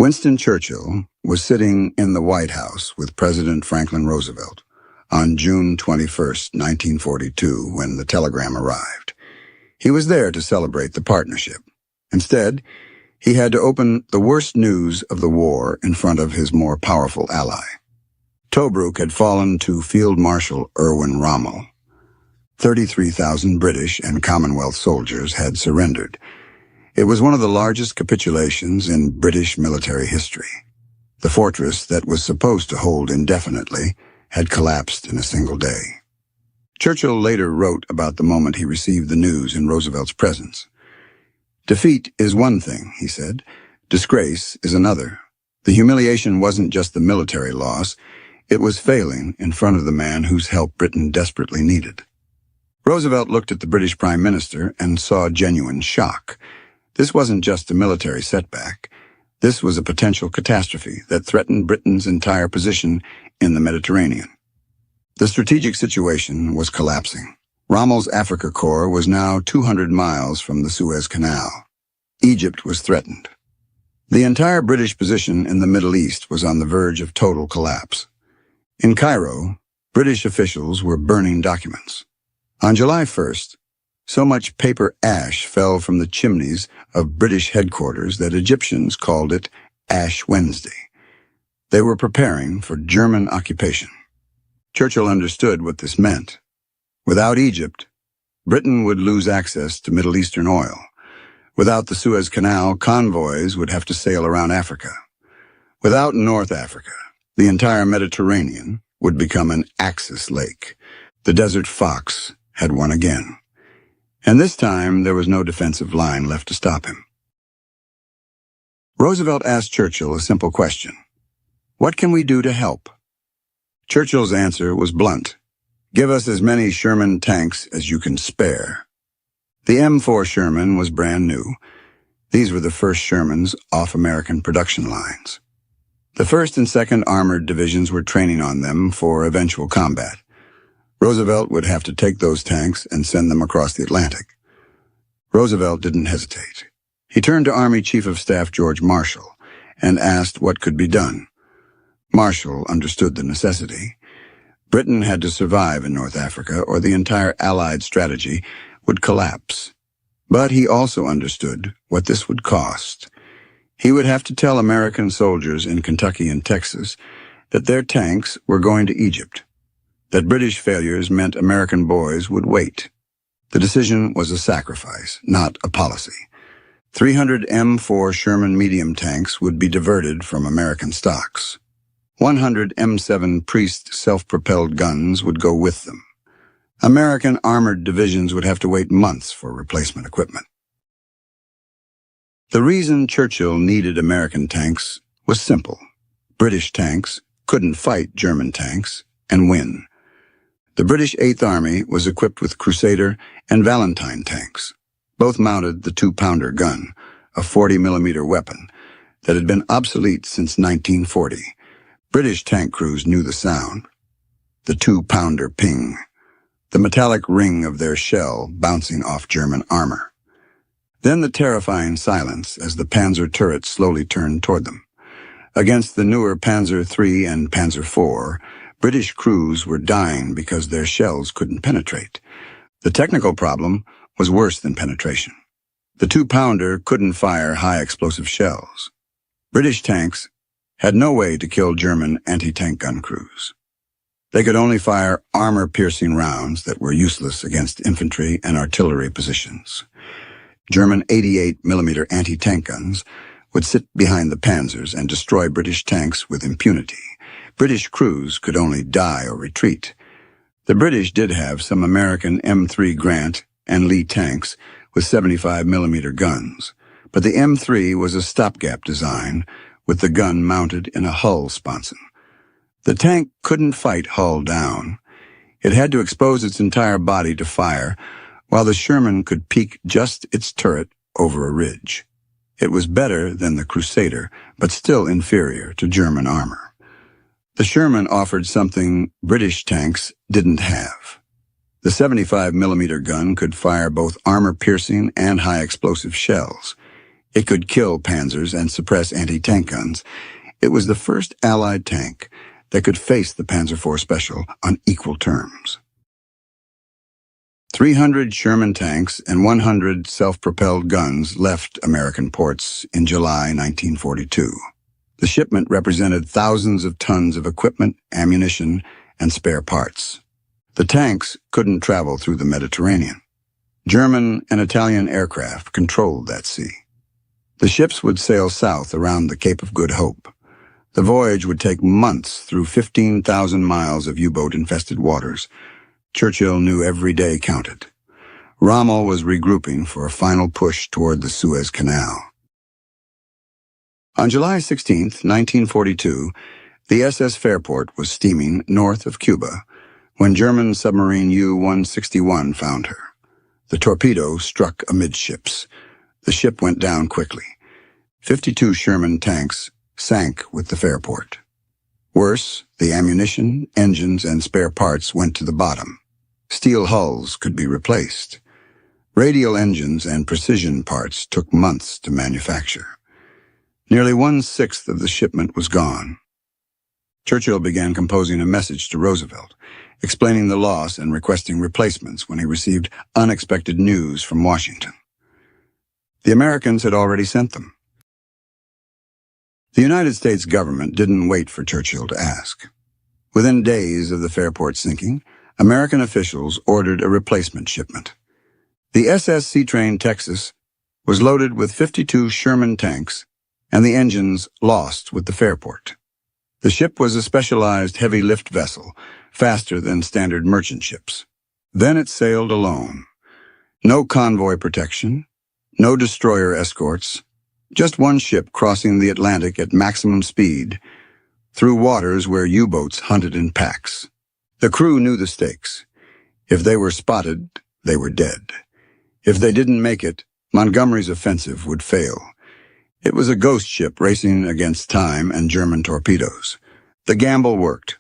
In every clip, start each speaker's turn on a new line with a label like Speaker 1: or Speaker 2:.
Speaker 1: Winston Churchill was sitting in the White House with President Franklin Roosevelt on June 21st, 1942, when the telegram arrived. He was there to celebrate the partnership. Instead, he had to open the worst news of the war in front of his more powerful ally. Tobruk had fallen to Field Marshal Erwin Rommel. 33,000 British and Commonwealth soldiers had surrendered. It was one of the largest capitulations in British military history. The fortress that was supposed to hold indefinitely had collapsed in a single day. Churchill later wrote about the moment he received the news in Roosevelt's presence. "Defeat is one thing," he said. "Disgrace is another. The humiliation wasn't just the military loss. It was failing in front of the man whose help Britain desperately needed." Roosevelt looked at the British Prime Minister and saw genuine shock. This wasn't just a military setback. This was a potential catastrophe that threatened Britain's entire position in the Mediterranean. The strategic situation was collapsing. Rommel's Africa Corps was now 200 miles from the Suez Canal. Egypt was threatened. The entire British position in the Middle East was on the verge of total collapse. In Cairo, British officials were burning documents. On July 1st, so much paper ash fell from the chimneys of British headquarters that Egyptians called it Ash Wednesday. They were preparing for German occupation. Churchill understood what this meant. Without Egypt, Britain would lose access to Middle Eastern oil. Without the Suez Canal, convoys would have to sail around Africa. Without North Africa, the entire Mediterranean would become an Axis lake. The desert fox had won again. And this time, there was no defensive line left to stop him. Roosevelt asked Churchill a simple question. "What can we do to help?" Churchill's answer was blunt. "Give us as many Sherman tanks as you can spare." The M4 Sherman was brand new. These were the first Shermans off American production lines. The 1st and 2nd Armored Divisions were training on them for eventual combat. Roosevelt would have to take those tanks and send them across the Atlantic. Roosevelt didn't hesitate. He turned to Army Chief of Staff George Marshall and asked what could be done. Marshall understood the necessity. Britain had to survive in North Africa, or the entire Allied strategy would collapse. But he also understood what this would cost. He would have to tell American soldiers in Kentucky and Texas that their tanks were going to Egypt, that British failures meant American boys would wait. The decision was a sacrifice, not a policy. 300 M4 Sherman medium tanks would be diverted from American stocks. 100 M7 Priest self-propelled guns would go with them. American armored divisions would have to wait months for replacement equipment. The reason Churchill needed American tanks was simple. British tanks couldn't fight German tanks and win. The British 8th Army was equipped with Crusader and Valentine tanks. Both mounted the 2-pounder gun, a 40-millimeter weapon that had been obsolete since 1940. British tank crews knew the sound. The 2-pounder ping. The metallic ring of their shell bouncing off German armor. Then the terrifying silence as the Panzer turrets slowly turned toward them. Against the newer Panzer III and Panzer IV, British crews were dying because their shells couldn't penetrate. The technical problem was worse than penetration. The 2-pounder couldn't fire high-explosive shells. British tanks had no way to kill German anti-tank gun crews. They could only fire armor-piercing rounds that were useless against infantry and artillery positions. German 88-millimeter anti-tank guns would sit behind the Panzers and destroy British tanks with impunity. British crews could only die or retreat. The British did have some American M3 Grant and Lee tanks with 75-millimeter guns, but the M3 was a stopgap design with the gun mounted in a hull sponson. The tank couldn't fight hull down. It had to expose its entire body to fire, while the Sherman could peak just its turret over a ridge. It was better than the Crusader, but still inferior to German armor. The Sherman offered something British tanks didn't have. The 75-millimeter gun could fire both armor-piercing and high-explosive shells. It could kill panzers and suppress anti-tank guns. It was the first Allied tank that could face the Panzer IV Special on equal terms. 300 Sherman tanks and 100 self-propelled guns left American ports in July 1942. The shipment represented thousands of tons of equipment, ammunition, and spare parts. The tanks couldn't travel through the Mediterranean. German and Italian aircraft controlled that sea. The ships would sail south around the Cape of Good Hope. The voyage would take months through 15,000 miles of U-boat-infested waters. Churchill knew every day counted. Rommel was regrouping for a final push toward the Suez Canal. On July 16, 1942, the SS Fairport was steaming north of Cuba when German submarine U-161 found her. The torpedo struck amidships. The ship went down quickly. 52 Sherman tanks sank with the Fairport. Worse, the ammunition, engines, and spare parts went to the bottom. Steel hulls could be replaced. Radial engines and precision parts took months to manufacture. Nearly 1/6 of the shipment was gone. Churchill began composing a message to Roosevelt, explaining the loss and requesting replacements when he received unexpected news from Washington. The Americans had already sent them. The United States government didn't wait for Churchill to ask. Within days of the Fairport sinking, American officials ordered a replacement shipment. The SS Seatrain Texas was loaded with 52 Sherman tanks, and the engines lost with the Fairport. The ship was a specialized heavy lift vessel, faster than standard merchant ships. Then it sailed alone. No convoy protection, no destroyer escorts, just one ship crossing the Atlantic at maximum speed through waters where U-boats hunted in packs. The crew knew the stakes. If they were spotted, they were dead. If they didn't make it, Montgomery's offensive would fail. It was a ghost ship racing against time and German torpedoes. The gamble worked.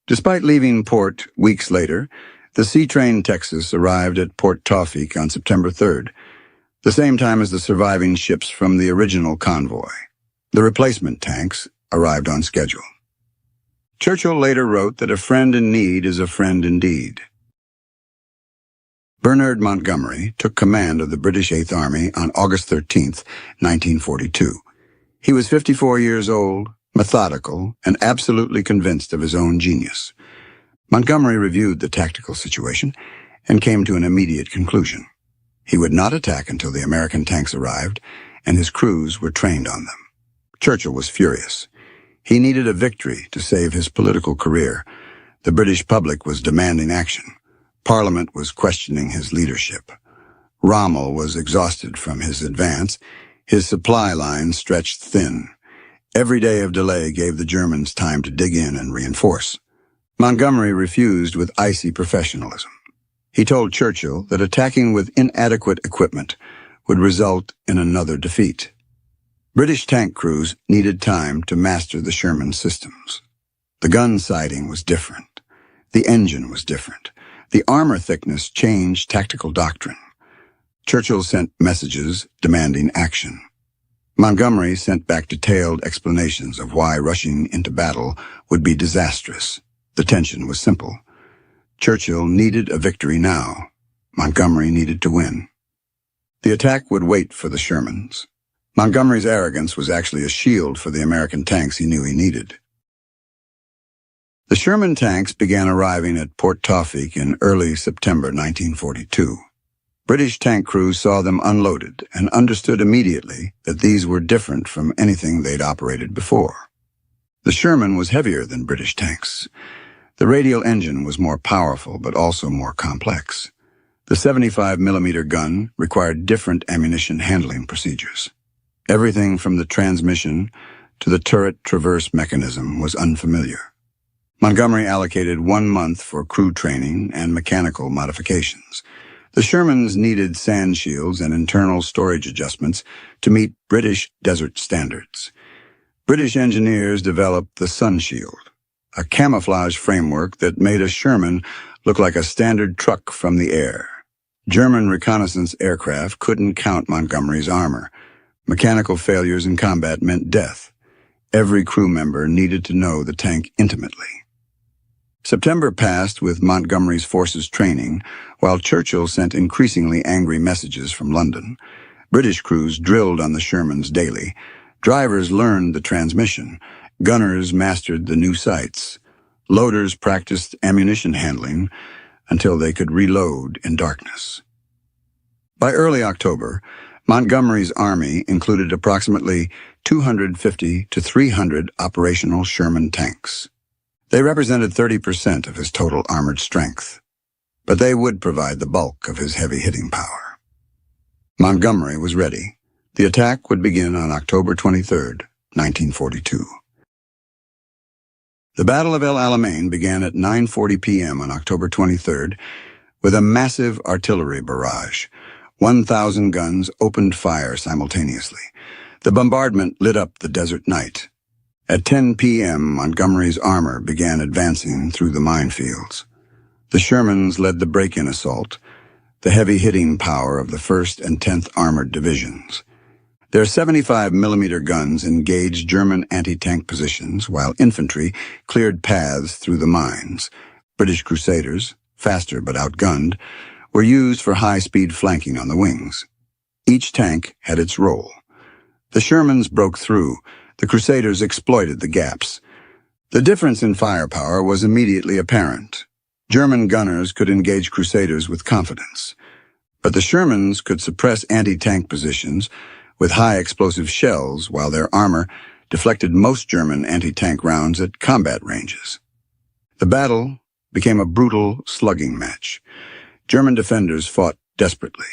Speaker 1: Despite leaving port weeks later, the Seatrain Texas arrived at Port Tawfik on September 3rd, the same time as the surviving ships from the original convoy. The replacement tanks arrived on schedule. Churchill later wrote that a friend in need is a friend indeed. Bernard Montgomery took command of the British Eighth Army on August 13, 1942. He was 54 years old, methodical, and absolutely convinced of his own genius. Montgomery reviewed the tactical situation and came to an immediate conclusion. He would not attack until the American tanks arrived and his crews were trained on them. Churchill was furious. He needed a victory to save his political career. The British public was demanding action. Parliament was questioning his leadership. Rommel was exhausted from his advance. His supply lines stretched thin. Every day of delay gave the Germans time to dig in and reinforce. Montgomery refused with icy professionalism. He told Churchill that attacking with inadequate equipment would result in another defeat. British tank crews needed time to master the Sherman systems. The gun sighting was different. The engine was different. The armor thickness changed tactical doctrine. Churchill sent messages demanding action. Montgomery sent back detailed explanations of why rushing into battle would be disastrous. The tension was simple. Churchill needed a victory now. Montgomery needed to win. The attack would wait for the Shermans. Montgomery's arrogance was actually a shield for the American tanks he knew he needed. The Sherman tanks began arriving at Port Tawfik in early September 1942. British tank crews saw them unloaded and understood immediately that these were different from anything they'd operated before. The Sherman was heavier than British tanks. The radial engine was more powerful but also more complex. The 75mm gun required different ammunition handling procedures. Everything from the transmission to the turret traverse mechanism was unfamiliar. Montgomery allocated 1 month for crew training and mechanical modifications. The Shermans needed sand shields and internal storage adjustments to meet British desert standards. British engineers developed the Sun Shield, a camouflage framework that made a Sherman look like a standard truck from the air. German reconnaissance aircraft couldn't count Montgomery's armor. Mechanical failures in combat meant death. Every crew member needed to know the tank intimately. September passed with Montgomery's forces training, while Churchill sent increasingly angry messages from London. British crews drilled on the Shermans daily. Drivers learned the transmission. Gunners mastered the new sights. Loaders practiced ammunition handling until they could reload in darkness. By early October, Montgomery's army included approximately 250 to 300 operational Sherman tanks. They represented 30% of his total armored strength, but they would provide the bulk of his heavy hitting power. Montgomery was ready. The attack would begin on October 23, 1942. The Battle of El Alamein began at 9:40 p.m. on October 23rd with a massive artillery barrage. 1,000 guns opened fire simultaneously. The bombardment lit up the desert night. At 10 p.m., Montgomery's armor began advancing through the minefields. The Shermans led the break-in assault, the heavy-hitting power of the 1st and 10th Armored Divisions. Their 75mm guns engaged German anti-tank positions, while infantry cleared paths through the mines. British Crusaders, faster but outgunned, were used for high-speed flanking on the wings. Each tank had its role. The Shermans broke through. The Crusaders exploited the gaps. The difference in firepower was immediately apparent. German gunners could engage Crusaders with confidence, but the Shermans could suppress anti-tank positions with high explosive shells, while their armor deflected most German anti-tank rounds at combat ranges. The battle became a brutal slugging match. German defenders fought desperately.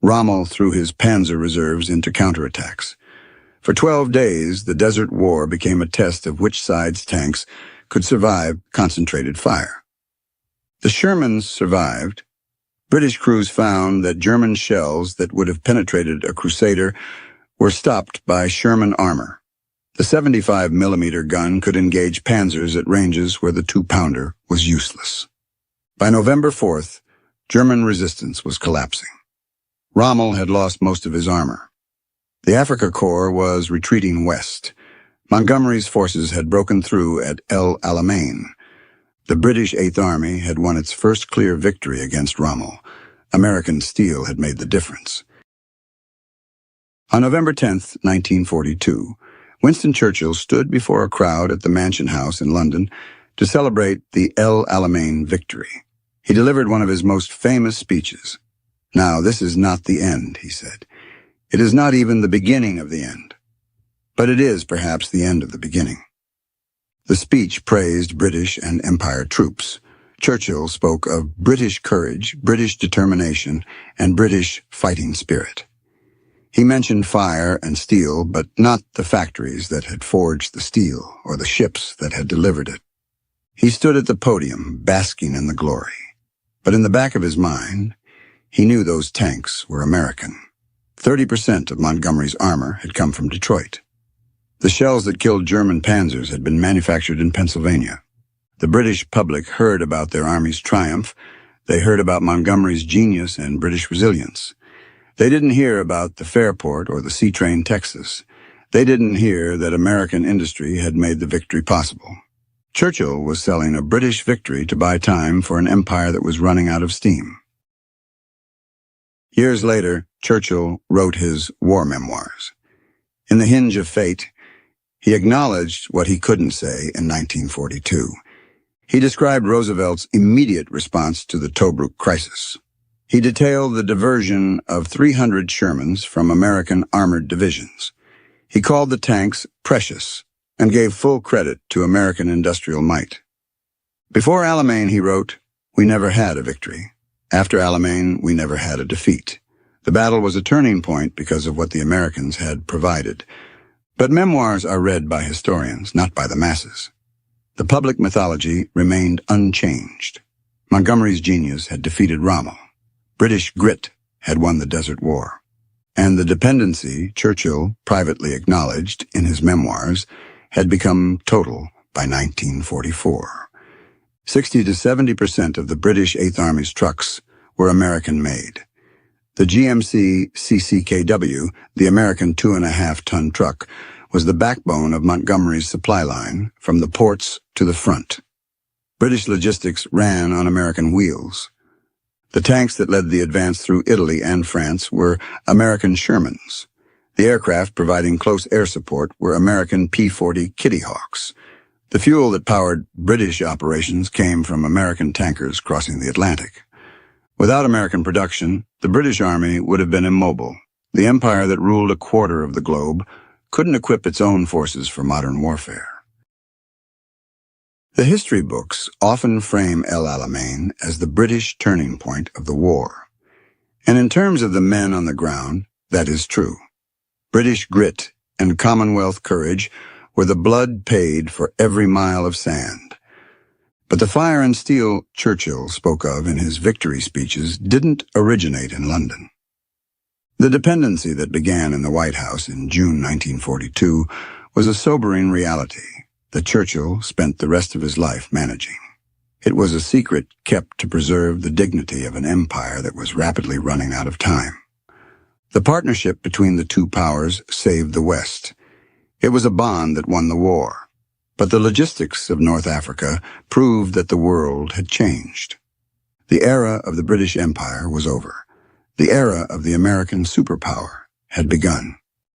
Speaker 1: Rommel threw his panzer reserves into counterattacks. For 12 days, the Desert War became a test of which side's tanks could survive concentrated fire. The Shermans survived. British crews found that German shells that would have penetrated a Crusader were stopped by Sherman armor. The 75mm gun could engage panzers at ranges where the 2-pounder was useless. By November 4th, German resistance was collapsing. Rommel had lost most of his armor. The Afrika Korps was retreating west. Montgomery's forces had broken through at El Alamein. The British Eighth Army had won its first clear victory against Rommel. American steel had made the difference. On November 10, 1942, Winston Churchill stood before a crowd at the Mansion House in London to celebrate the El Alamein victory. He delivered one of his most famous speeches. "Now, this is not the end," he said. "It is not even the beginning of the end. But it is perhaps the end of the beginning." The speech praised British and Empire troops. Churchill spoke of British courage, British determination, and British fighting spirit. He mentioned fire and steel, but not the factories that had forged the steel or the ships that had delivered it. He stood at the podium, basking in the glory. But in the back of his mind, he knew those tanks were American. 30% of Montgomery's armor had come from Detroit. The shells that killed German panzers had been manufactured in Pennsylvania. The British public heard about their army's triumph. They heard about Montgomery's genius and British resilience. They didn't hear about the Fairport or the Sea-Train Texas. They didn't hear that American industry had made the victory possible. Churchill was selling a British victory to buy time for an empire that was running out of steam. Years later, Churchill wrote his war memoirs. In The Hinge of Fate, he acknowledged what he couldn't say in 1942. He described Roosevelt's immediate response to the Tobruk crisis. He detailed the diversion of 300 Shermans from American armored divisions. He called the tanks precious and gave full credit to American industrial might. Before Alamein, he wrote, "We never had a victory. After Alamein, we never had a defeat. The battle was a turning point because of what the Americans had provided." But memoirs are read by historians, not by the masses. The public mythology remained unchanged. Montgomery's genius had defeated Rommel. British grit had won the Desert War. And the dependency Churchill privately acknowledged in his memoirs had become total by 1944. 60 to 70% of the British Eighth Army's trucks were American-made. The GMC CCKW, the American 2.5-ton truck, was the backbone of Montgomery's supply line from the ports to the front. British logistics ran on American wheels. The tanks that led the advance through Italy and France were American Shermans. The aircraft providing close air support were American P-40 Kitty Hawks. The fuel that powered British operations came from American tankers crossing the Atlantic. Without American production, the British Army would have been immobile. The empire that ruled a quarter of the globe couldn't equip its own forces for modern warfare. The history books often frame El Alamein as the British turning point of the war. And in terms of the men on the ground, that is true. British grit and Commonwealth courage were the blood paid for every mile of sand. But the fire and steel Churchill spoke of in his victory speeches didn't originate in London. The dependency that began in the White House in June 1942 was a sobering reality that Churchill spent the rest of his life managing. It was a secret kept to preserve the dignity of an empire that was rapidly running out of time. The partnership between the two powers saved the West. It was a bond that won the war. But the logistics of North Africa proved that the world had changed. The era of the British Empire was over. The era of the American superpower had begun.